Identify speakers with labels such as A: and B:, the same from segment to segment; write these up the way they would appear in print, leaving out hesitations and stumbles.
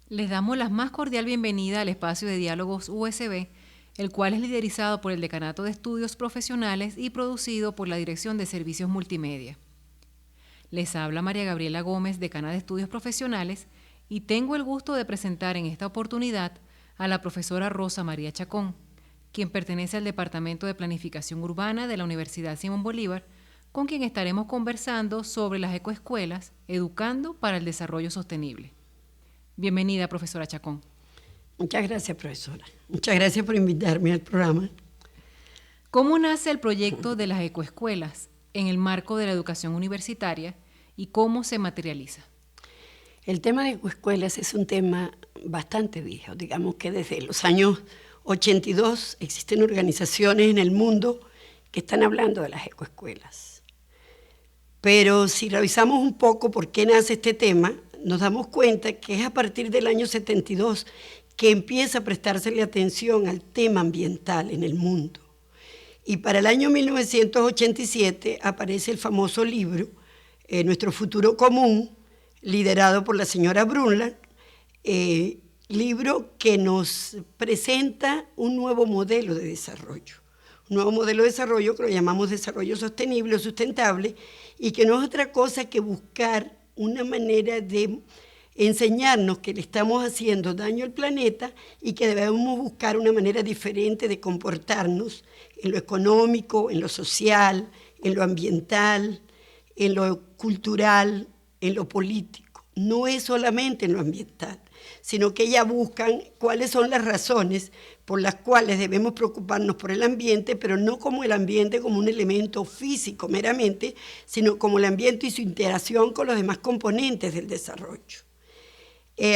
A: Les damos la más cordial bienvenida al espacio de diálogos USB, el cual es liderizado por el Decanato de Estudios Profesionales y producido por la Dirección de Servicios Multimedia. Les habla María Gabriela Gómez, decana de Estudios Profesionales, y tengo el gusto de presentar en esta oportunidad a la profesora Rosa María Chacón, quien pertenece al Departamento de Planificación Urbana de la Universidad Simón Bolívar, con quien estaremos conversando sobre las ecoescuelas, educando para el desarrollo sostenible. Bienvenida, profesora Chacón.
B: Muchas gracias, profesora. Muchas gracias por invitarme al programa.
A: ¿Cómo nace el proyecto de las ecoescuelas en el marco de la educación universitaria y cómo se materializa?
B: El tema de ecoescuelas es un tema bastante viejo. Digamos que desde los años 82 existen organizaciones en el mundo que están hablando de las ecoescuelas. Pero si revisamos un poco por qué nace este tema, nos damos cuenta que es a partir del año 72 que empieza a prestársele atención al tema ambiental en el mundo. Y para el año 1987 aparece el famoso libro, Nuestro futuro común, liderado por la señora Brundtland, libro que nos presenta un nuevo modelo de desarrollo. Un nuevo modelo de desarrollo que lo llamamos desarrollo sostenible o sustentable, y que no es otra cosa que buscar una manera de enseñarnos que le estamos haciendo daño al planeta y que debemos buscar una manera diferente de comportarnos en lo económico, en lo social, en lo ambiental, en lo cultural, en lo político. No es solamente en lo ambiental, sino que ellas buscan cuáles son las razones por las cuales debemos preocuparnos por el ambiente, pero no como el ambiente como un elemento físico meramente, sino como el ambiente y su interacción con los demás componentes del desarrollo.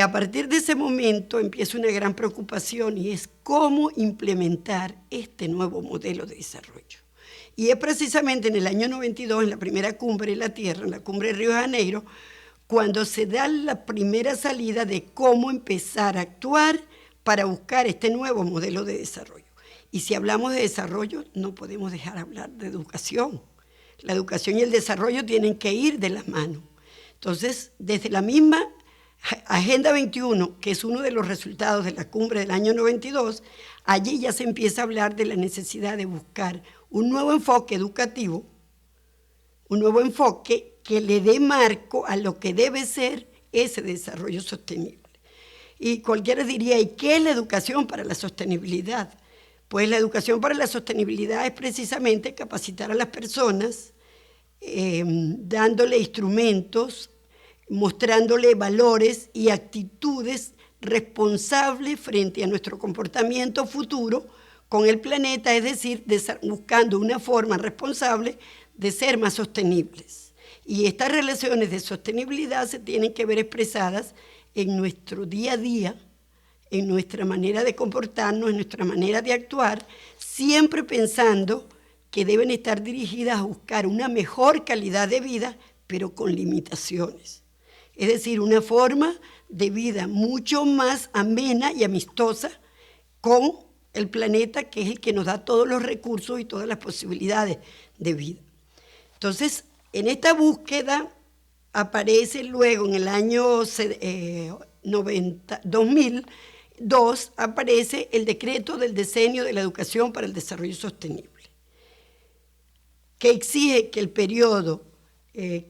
B: A partir de ese momento empieza una gran preocupación y es cómo implementar este nuevo modelo de desarrollo. Y es precisamente en el año 92, en la primera cumbre de la Tierra, en la cumbre de Río de Janeiro, cuando se da la primera salida de cómo empezar a actuar para buscar este nuevo modelo de desarrollo. Y si hablamos de desarrollo, no podemos dejar de hablar de educación. La educación y el desarrollo tienen que ir de la mano. Entonces, desde la misma Agenda 21, que es uno de los resultados de la cumbre del año 92, allí ya se empieza a hablar de la necesidad de buscar un nuevo enfoque educativo, un nuevo enfoque que le dé marco a lo que debe ser ese desarrollo sostenible. Y cualquiera diría, ¿y qué es la educación para la sostenibilidad? Pues la educación para la sostenibilidad es precisamente capacitar a las personas, dándole instrumentos, mostrándole valores y actitudes responsables frente a nuestro comportamiento futuro con el planeta, es decir, buscando una forma responsable de ser más sostenibles. Y estas relaciones de sostenibilidad se tienen que ver expresadas en nuestro día a día, en nuestra manera de comportarnos, en nuestra manera de actuar, siempre pensando que deben estar dirigidas a buscar una mejor calidad de vida, pero con limitaciones. Es decir, una forma de vida mucho más amena y amistosa con el planeta, que es el que nos da todos los recursos y todas las posibilidades de vida. Entonces, en esta búsqueda aparece luego en el año 2002, aparece el decreto del Decenio de la Educación para el Desarrollo Sostenible, que exige que el periodo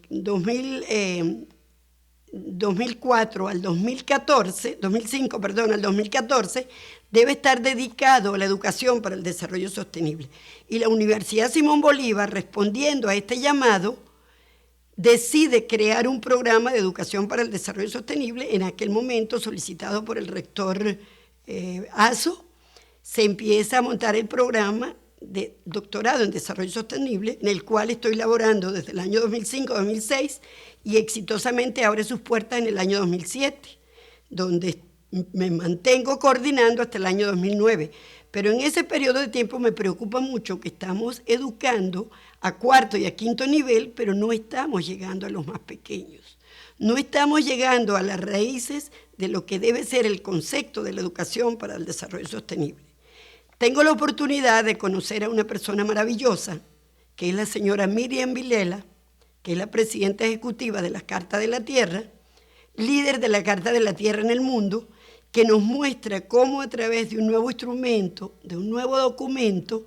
B: 2004 al 2014, 2005, perdón, al 2014, debe estar dedicado a la educación para el desarrollo sostenible. Y la Universidad Simón Bolívar, respondiendo a este llamado, decide crear un programa de educación para el desarrollo sostenible, en aquel momento solicitado por el rector Azo. Se empieza a montar el programa de doctorado en desarrollo sostenible, en el cual estoy laborando desde el año 2005-2006 y exitosamente abre sus puertas en el año 2007, donde me mantengo coordinando hasta el año 2009. Pero en ese periodo de tiempo me preocupa mucho que estamos educando a cuarto y a quinto nivel, pero no estamos llegando a los más pequeños. No estamos llegando a las raíces de lo que debe ser el concepto de la educación para el desarrollo sostenible. Tengo la oportunidad de conocer a una persona maravillosa, que es la señora Miriam Vilela, que es la presidenta ejecutiva de la Carta de la Tierra, líder de la Carta de la Tierra en el mundo, que nos muestra cómo a través de un nuevo instrumento, de un nuevo documento,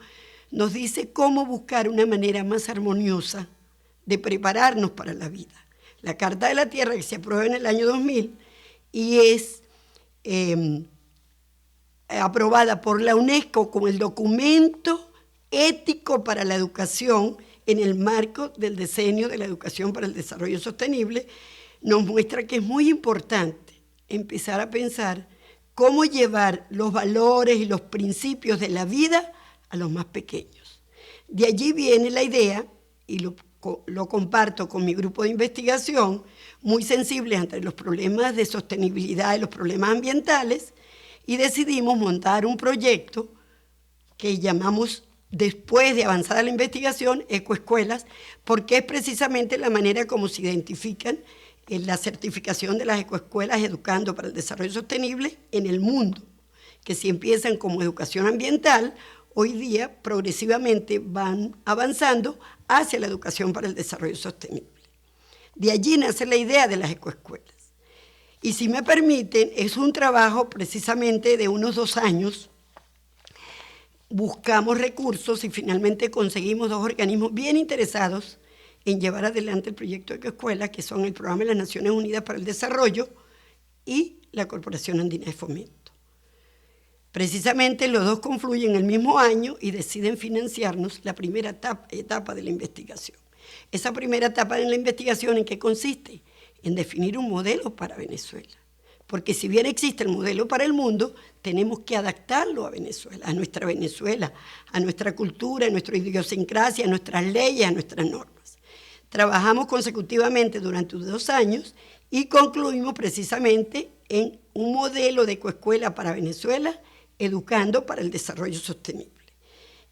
B: nos dice cómo buscar una manera más armoniosa de prepararnos para la vida. La Carta de la Tierra, que se aprueba en el año 2000 y es aprobada por la UNESCO como el documento ético para la educación en el marco del diseño de la educación para el desarrollo sostenible, nos muestra que es muy importante empezar a pensar cómo llevar los valores y los principios de la vida a los más pequeños. De allí viene la idea, y lo comparto con mi grupo de investigación, muy sensibles ante los problemas de sostenibilidad y los problemas ambientales, y decidimos montar un proyecto que llamamos, después de avanzada la investigación, ecoescuelas, porque es precisamente la manera como se identifican en la certificación de las ecoescuelas educando para el desarrollo sostenible en el mundo, que si empiezan como educación ambiental, hoy día progresivamente van avanzando hacia la educación para el desarrollo sostenible. De allí nace la idea de las ecoescuelas. Y si me permiten, es un trabajo precisamente de unos 2 años. Buscamos recursos y finalmente conseguimos 2 organismos bien interesados en llevar adelante el proyecto de ecoescuelas, que son el Programa de las Naciones Unidas para el Desarrollo y la Corporación Andina de Fomento. Precisamente los 2 confluyen el mismo año y deciden financiarnos la primera etapa de la investigación. Esa primera etapa de la investigación, ¿en qué consiste? En definir un modelo para Venezuela. Porque si bien existe el modelo para el mundo, tenemos que adaptarlo a Venezuela, a nuestra cultura, a nuestra idiosincrasia, a nuestras leyes, a nuestras normas. Trabajamos consecutivamente durante 2 años y concluimos precisamente en un modelo de ecoescuela para Venezuela, educando para el desarrollo sostenible.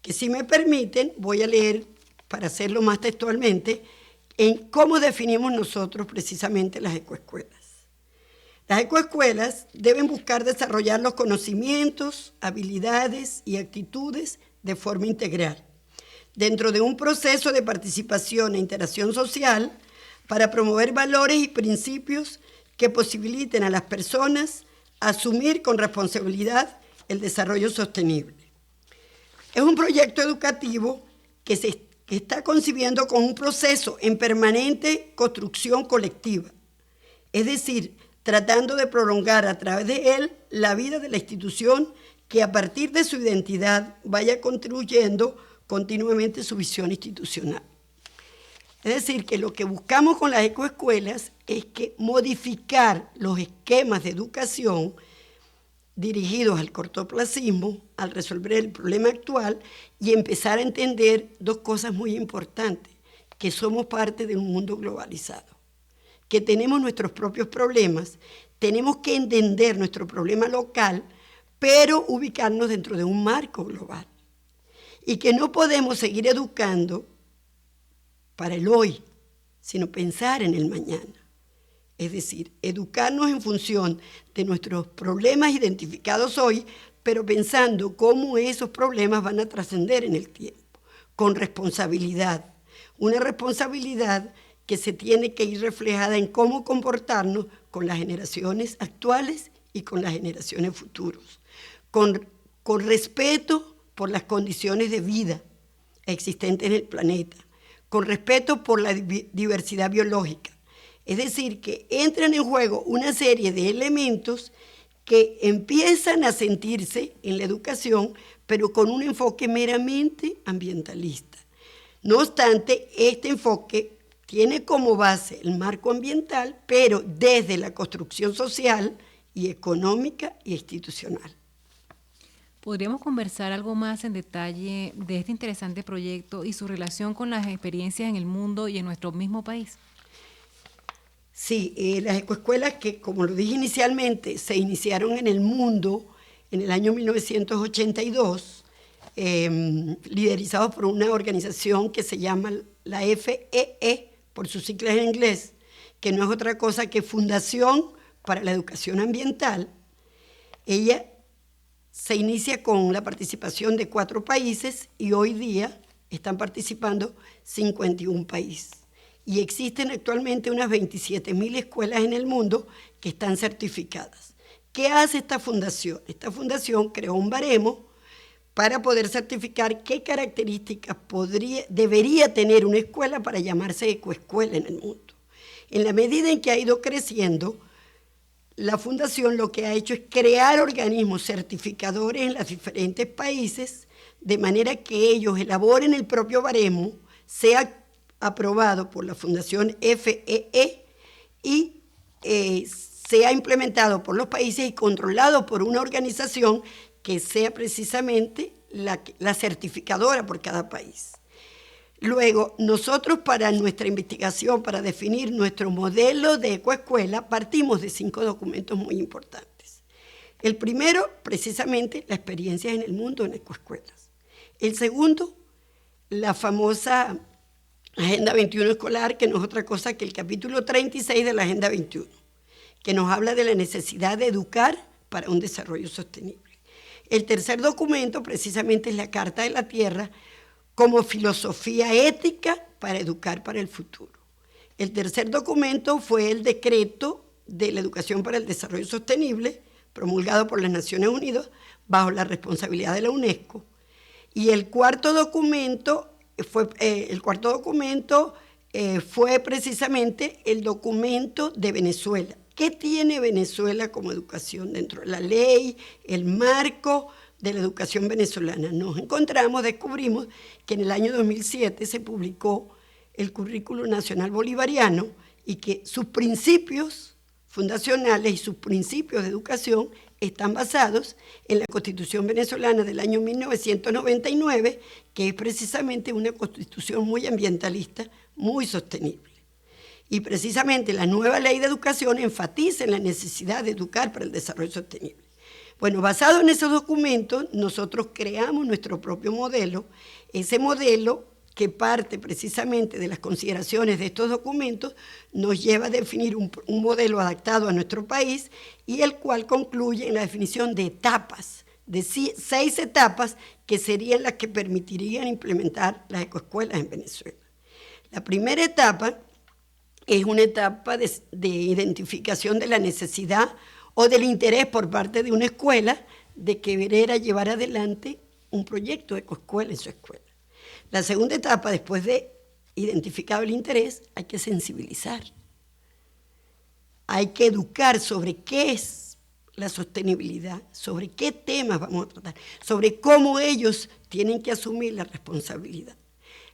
B: Que si me permiten, voy a leer, para hacerlo más textualmente, en cómo definimos nosotros precisamente las ecoescuelas. Las ecoescuelas deben buscar desarrollar los conocimientos, habilidades y actitudes de forma integral, dentro de un proceso de participación e interacción social para promover valores y principios que posibiliten a las personas asumir con responsabilidad el desarrollo sostenible. Es un proyecto educativo que se está concibiendo como un proceso en permanente construcción colectiva, es decir, tratando de prolongar a través de él la vida de la institución que a partir de su identidad vaya contribuyendo continuamente su visión institucional. Es decir, que lo que buscamos con las ecoescuelas es que modificar los esquemas de educación dirigidos al cortoplacismo, al resolver el problema actual y empezar a entender 2 cosas muy importantes, que somos parte de un mundo globalizado, que tenemos nuestros propios problemas, tenemos que entender nuestro problema local, pero ubicarnos dentro de un marco global, y que no podemos seguir educando para el hoy, sino pensar en el mañana. Es decir, educarnos en función de nuestros problemas identificados hoy, pero pensando cómo esos problemas van a trascender en el tiempo, con responsabilidad. Una responsabilidad que se tiene que ir reflejada en cómo comportarnos con las generaciones actuales y con las generaciones futuras, con respeto por las condiciones de vida existentes en el planeta, con respeto por la diversidad biológica. Es decir, que entran en juego una serie de elementos que empiezan a sentirse en la educación, pero con un enfoque meramente ambientalista. No obstante, este enfoque tiene como base el marco ambiental, pero desde la construcción social y económica y institucional.
A: ¿Podríamos conversar algo más en detalle de este interesante proyecto y su relación con las experiencias en el mundo y en nuestro mismo país?
B: Sí, las ecoescuelas que, como lo dije inicialmente, se iniciaron en el mundo en el año 1982, liderizados por una organización que se llama la FEE, por sus siglas en inglés, que no es otra cosa que Fundación para la Educación Ambiental. Ella se inicia con la participación de 4 países y hoy día están participando 51 países. y existen actualmente unas 27.000 escuelas en el mundo que están certificadas. ¿Qué hace esta fundación? Esta fundación creó un baremo para poder certificar qué características debería tener una escuela para llamarse ecoescuela en el mundo. En la medida en que ha ido creciendo, la fundación lo que ha hecho es crear organismos certificadores en los diferentes países, de manera que ellos elaboren el propio baremo, sea aprobado por la Fundación FEE y sea implementado por los países y controlado por una organización que sea precisamente la certificadora por cada país. Luego, nosotros para nuestra investigación, para definir nuestro modelo de ecoescuela, partimos de 5 documentos muy importantes. El primero, precisamente, la experiencia en el mundo en ecoescuelas. El segundo, la famosa Agenda 21 escolar, que no es otra cosa que el capítulo 36 de la Agenda 21, que nos habla de la necesidad de educar para un desarrollo sostenible. El tercer documento, precisamente, es la Carta de la Tierra, como filosofía ética para educar para el futuro. El tercer documento fue el decreto de la educación para el desarrollo sostenible, promulgado por las Naciones Unidas bajo la responsabilidad de la UNESCO. Y el cuarto documento fue precisamente el documento de Venezuela. ¿Qué tiene Venezuela como educación dentro de la ley, el marco de la educación venezolana? Descubrimos que en el año 2007 se publicó el Currículo Nacional Bolivariano y que sus principios fundacionales y sus principios de educación están basados en la Constitución venezolana del año 1999, que es precisamente una constitución muy ambientalista, muy sostenible. Y precisamente la nueva ley de educación enfatiza en la necesidad de educar para el desarrollo sostenible. Bueno, basado en esos documentos, nosotros creamos nuestro propio modelo. Ese modelo, que parte precisamente de las consideraciones de estos documentos, nos lleva a definir un modelo adaptado a nuestro país y el cual concluye en la definición de etapas, de 6 etapas que serían las que permitirían implementar las ecoescuelas en Venezuela. La primera etapa es una etapa de identificación de la necesidad o del interés por parte de una escuela de querer llevar adelante un proyecto de ecoescuela en su escuela. La segunda etapa, después de identificado el interés, hay que sensibilizar. Hay que educar sobre qué es la sostenibilidad, sobre qué temas vamos a tratar, sobre cómo ellos tienen que asumir la responsabilidad.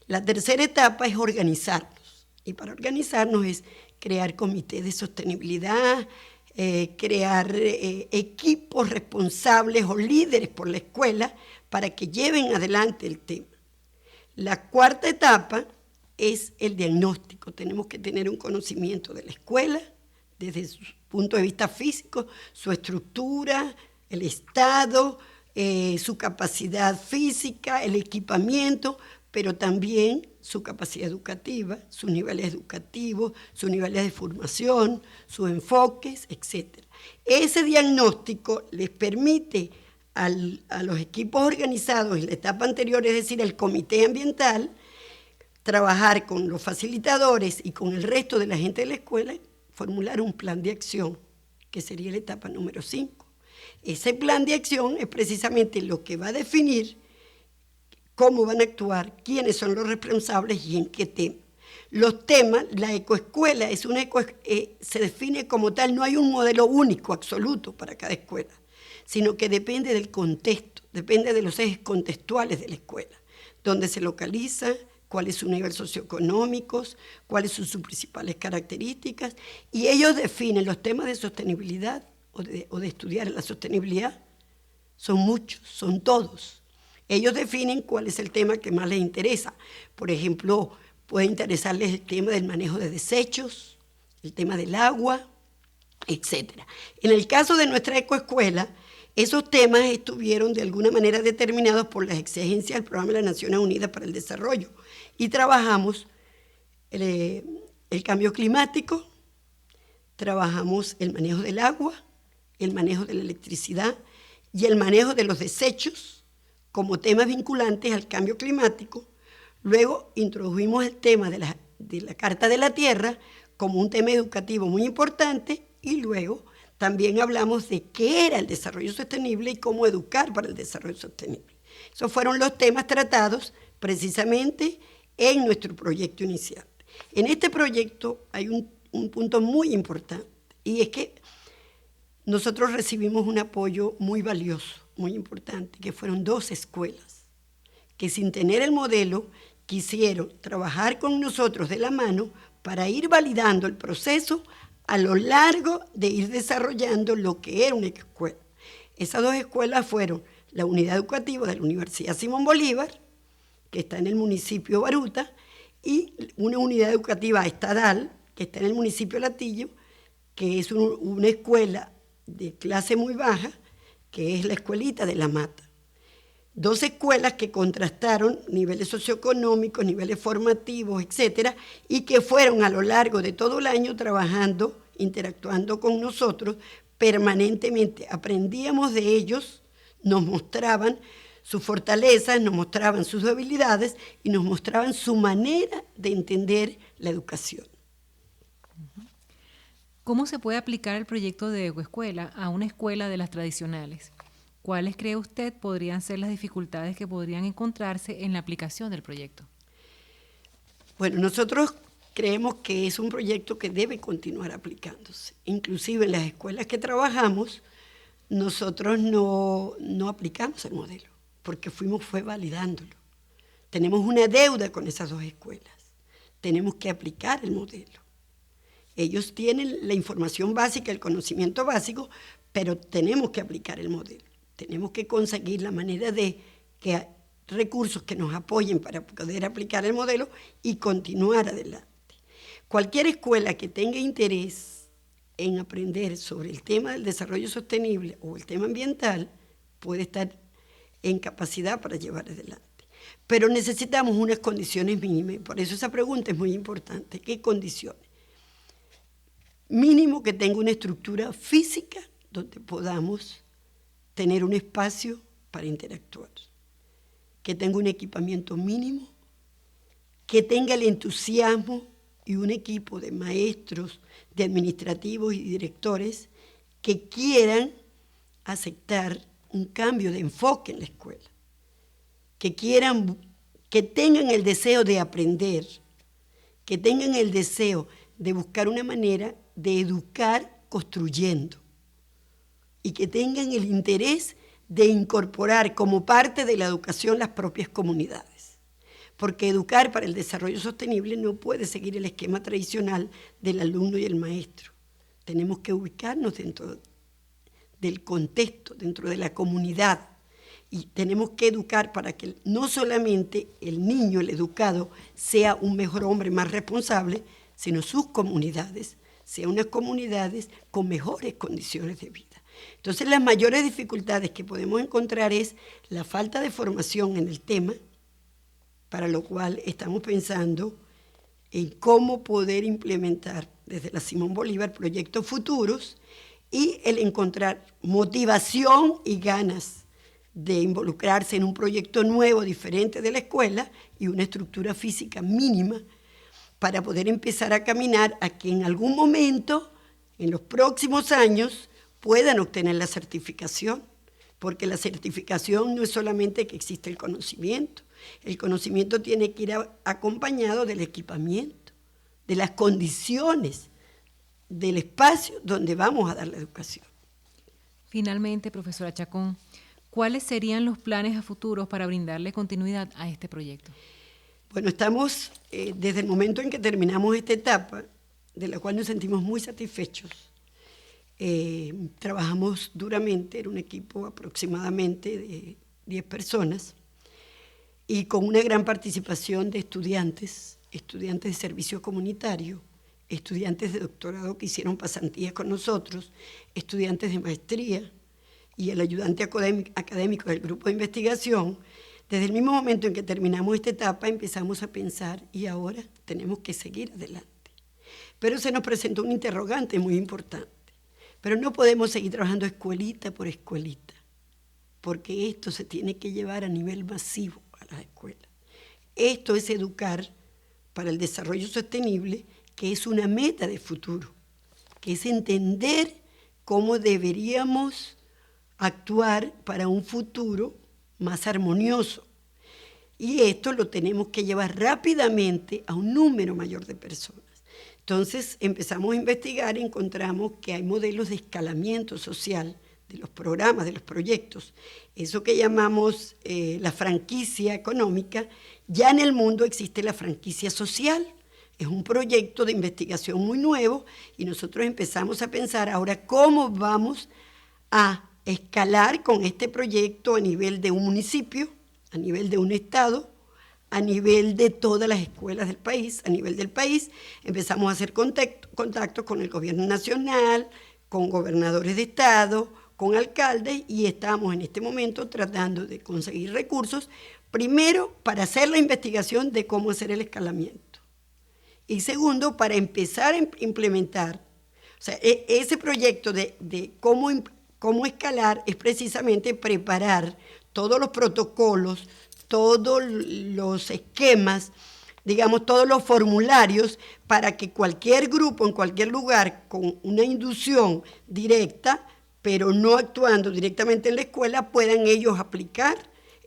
B: La tercera etapa es organizarnos. Y para organizarnos es crear comités de sostenibilidad, crear equipos responsables o líderes por la escuela para que lleven adelante el tema. La cuarta etapa es el diagnóstico. Tenemos que tener un conocimiento de la escuela desde su punto de vista físico, su estructura, el estado, su capacidad física, el equipamiento, pero también su capacidad educativa, sus niveles educativos, sus niveles de formación, sus enfoques, etc. Ese diagnóstico les permite a los equipos organizados en la etapa anterior, es decir, el comité ambiental, trabajar con los facilitadores y con el resto de la gente de la escuela, formular un plan de acción, que sería la etapa número 5. Ese plan de acción es precisamente lo que va a definir cómo van a actuar, quiénes son los responsables y en qué tema. Los temas, la ecoescuela se define como tal, no hay un modelo único, absoluto para cada escuela, sino que depende del contexto, depende de los ejes contextuales de la escuela, dónde se localiza, cuál es su nivel socioeconómico, cuáles son sus principales características, y ellos definen los temas de sostenibilidad o de estudiar la sostenibilidad. Son muchos, son todos. Ellos definen cuál es el tema que más les interesa. Por ejemplo, puede interesarles el tema del manejo de desechos, el tema del agua, etc. En el caso de nuestra ecoescuela, esos temas estuvieron de alguna manera determinados por las exigencias del Programa de las Naciones Unidas para el Desarrollo y trabajamos el cambio climático, trabajamos el manejo del agua, el manejo de la electricidad y el manejo de los desechos como temas vinculantes al cambio climático. Luego introdujimos el tema de las de la Carta de la Tierra como un tema educativo muy importante, y luego también hablamos de qué era el desarrollo sostenible y cómo educar para el desarrollo sostenible. Esos fueron los temas tratados precisamente en nuestro proyecto inicial. En este proyecto hay un punto muy importante, y es que nosotros recibimos un apoyo muy valioso, muy importante, que fueron 2 escuelas que, sin tener el modelo, quisieron trabajar con nosotros de la mano para ir validando el proceso a lo largo de ir desarrollando lo que era una escuela. Esas 2 escuelas fueron la unidad educativa de la Universidad Simón Bolívar, que está en el municipio de Baruta, y una unidad educativa estadal, que está en el municipio de Latillo, que es una escuela de clase muy baja, que es la Escuelita de la Mata. 2 escuelas que contrastaron niveles socioeconómicos, niveles formativos, etcétera, y que fueron a lo largo de todo el año trabajando, interactuando con nosotros permanentemente. Aprendíamos de ellos, nos mostraban sus fortalezas, nos mostraban sus debilidades y nos mostraban su manera de entender la educación.
A: ¿Cómo se puede aplicar el proyecto de Ecoescuela a una escuela de las tradicionales? ¿Cuáles cree usted podrían ser las dificultades que podrían encontrarse en la aplicación del proyecto?
B: Bueno, nosotros creemos que es un proyecto que debe continuar aplicándose. Inclusive en las escuelas que trabajamos, nosotros no aplicamos el modelo, porque fue validándolo. Tenemos una deuda con esas 2 escuelas. Tenemos que aplicar el modelo. Ellos tienen la información básica, el conocimiento básico, pero tenemos que aplicar el modelo. Tenemos que conseguir la manera de que recursos que nos apoyen para poder aplicar el modelo y continuar adelante. Cualquier escuela que tenga interés en aprender sobre el tema del desarrollo sostenible o el tema ambiental puede estar en capacidad para llevar adelante. Pero necesitamos unas condiciones mínimas, y por eso esa pregunta es muy importante. ¿Qué condiciones? Mínimo que tenga una estructura física donde podamos tener un espacio para interactuar, que tenga un equipamiento mínimo, que tenga el entusiasmo y un equipo de maestros, de administrativos y directores que quieran aceptar un cambio de enfoque en la escuela, que tengan el deseo de aprender, que tengan el deseo de buscar una manera de educar construyendo, y que tengan el interés de incorporar como parte de la educación las propias comunidades. Porque educar para el desarrollo sostenible no puede seguir el esquema tradicional del alumno y el maestro. Tenemos que ubicarnos dentro del contexto, dentro de la comunidad, y tenemos que educar para que no solamente el niño, el educado, sea un mejor hombre, más responsable, sino sus comunidades, sean unas comunidades con mejores condiciones de vida. Entonces, las mayores dificultades que podemos encontrar es la falta de formación en el tema, para lo cual estamos pensando en cómo poder implementar desde la Simón Bolívar proyectos futuros, y el encontrar motivación y ganas de involucrarse en un proyecto nuevo, diferente de la escuela, y una estructura física mínima para poder empezar a caminar a que en algún momento, en los próximos años, puedan obtener la certificación, porque la certificación no es solamente que existe el conocimiento tiene que ir acompañado del equipamiento, de las condiciones, del espacio donde vamos a dar la educación.
A: Finalmente, profesora Chacón, ¿cuáles serían los planes a futuro para brindarle continuidad a este proyecto?
B: Bueno, estamos, desde el momento en que terminamos esta etapa, de la cual nos sentimos muy satisfechos, trabajamos duramente, era un equipo aproximadamente de 10 personas, y con una gran participación de estudiantes de servicio comunitario, estudiantes de doctorado que hicieron pasantías con nosotros, estudiantes de maestría y el ayudante académico del grupo de investigación. Desde el mismo momento en que terminamos esta etapa empezamos a pensar, y ahora tenemos que seguir adelante. Pero se nos presentó un interrogante muy importante. Pero no podemos seguir trabajando escuelita por escuelita, porque esto se tiene que llevar a nivel masivo a las escuelas. Esto es educar para el desarrollo sostenible, que es una meta de futuro, que es entender cómo deberíamos actuar para un futuro más armonioso. Y esto lo tenemos que llevar rápidamente a un número mayor de personas. Entonces empezamos a investigar y encontramos que hay modelos de escalamiento social de los programas, de los proyectos. Eso que llamamos la franquicia económica, ya en el mundo existe la franquicia social. Es un proyecto de investigación muy nuevo y nosotros empezamos a pensar ahora cómo vamos a escalar con este proyecto a nivel de un municipio, a nivel de un estado, a nivel de todas las escuelas del país, a nivel del país. Empezamos a hacer contactos con el gobierno nacional, con gobernadores de estado, con alcaldes, y estamos en este momento tratando de conseguir recursos, primero para hacer la investigación de cómo hacer el escalamiento, y segundo para empezar a implementar. O sea, ese proyecto de cómo escalar es precisamente preparar todos los protocolos, todos los esquemas, digamos, todos los formularios para que cualquier grupo en cualquier lugar con una inducción directa, pero no actuando directamente en la escuela, puedan ellos aplicar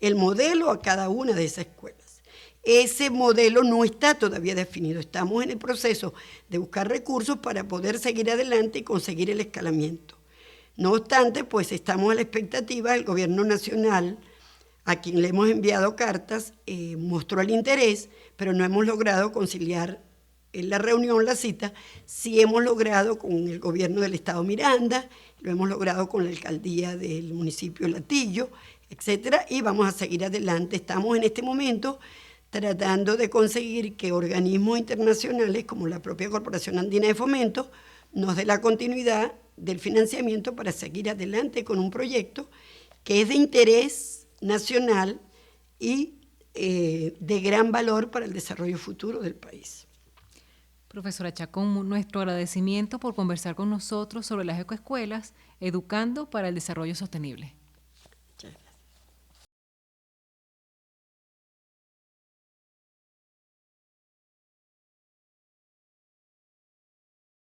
B: el modelo a cada una de esas escuelas. Ese modelo no está todavía definido, estamos en el proceso de buscar recursos para poder seguir adelante y conseguir el escalamiento. No obstante, pues estamos a la expectativa. El gobierno nacional, a quien le hemos enviado cartas, mostró el interés, pero no hemos logrado conciliar en la reunión, la cita. Sí hemos logrado con el gobierno del estado Miranda, lo hemos logrado con la alcaldía del municipio Latillo, etcétera, y vamos a seguir adelante. Estamos en este momento tratando de conseguir que organismos internacionales como la propia Corporación Andina de Fomento nos dé la continuidad del financiamiento para seguir adelante con un proyecto que es de interés nacional y de gran valor para el desarrollo futuro del país.
A: Profesora Chacón, nuestro agradecimiento por conversar con nosotros sobre las ecoescuelas, educando para el desarrollo sostenible.